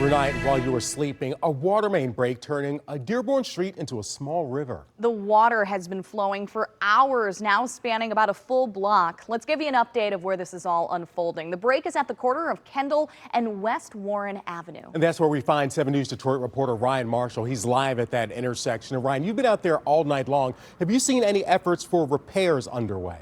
Overnight, while you were sleeping, a water main break turning a Dearborn street into a small river. The water has been flowing for hours now, spanning about a full block. Let's give you an update of where this is all unfolding. The break is at the corner of Kendal and West Warren Avenue. And that's where we find 7 News Detroit reporter Ryan Marshall. He's live at that intersection. And Ryan, you've been out there all night long. Have you seen any efforts for repairs underway?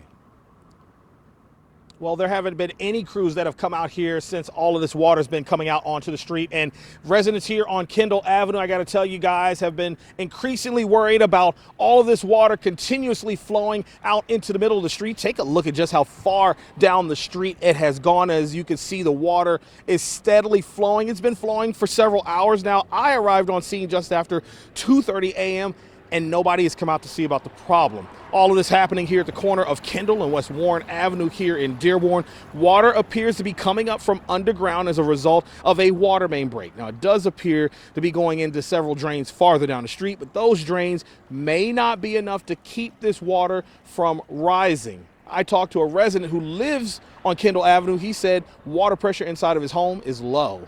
Well, there haven't been any crews that have come out here since all of this water's been coming out onto the street. And residents here on Kendal Avenue, I got to tell you guys, have been increasingly worried about all of this water continuously flowing out into the middle of the street. Take a look at just how far down the street it has gone. As you can see, the water is steadily flowing. It's been flowing for several hours now. I arrived on scene just after 2:30 a.m. and nobody has come out to see about the problem. All of this happening here at the corner of Kendal and West Warren Avenue here in Dearborn. Water appears to be coming up from underground as a result of a water main break. Now, it does appear to be going into several drains farther down the street, but those drains may not be enough to keep this water from rising. I talked to a resident who lives on Kendal Avenue. He said water pressure inside of his home is low.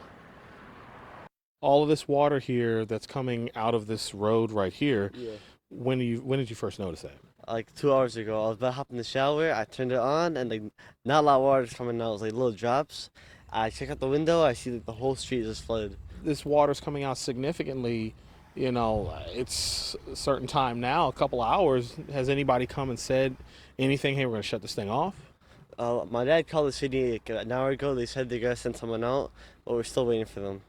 All of this water here that's coming out of this road right here, yeah. When did you first notice that? Like 2 hours ago. I was about to hop in the shower, I turned it on, and like not a lot of water is coming out. It was like little drops. I check out the window, I see that the whole street is flooded. This water's coming out significantly. You know, it's a certain time now, a couple hours. Has anybody come and said anything? Hey, we're going to shut this thing off? My dad called the city like an hour ago. They said they're going to send someone out, but we're still waiting for them.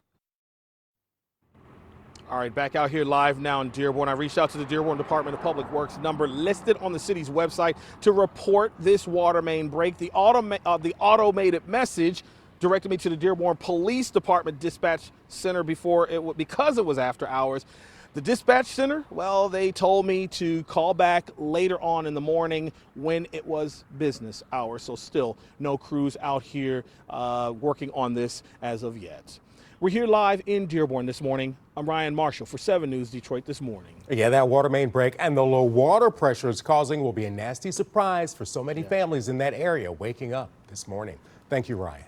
All right, back out here live now in Dearborn. I reached out to the Dearborn Department of Public Works number listed on the city's website to report this water main break. The automated message directed me to the Dearborn Police Department Dispatch Center because it was after hours. The dispatch center, well, they told me to call back later on in the morning when it was business hours. So still no crews out here working on this as of yet. We're here live in Dearborn this morning. I'm Ryan Marshall for 7 News Detroit this morning. Yeah, that water main break and the low water pressure it's causing will be a nasty surprise for so many families in that area waking up this morning. Thank you, Ryan.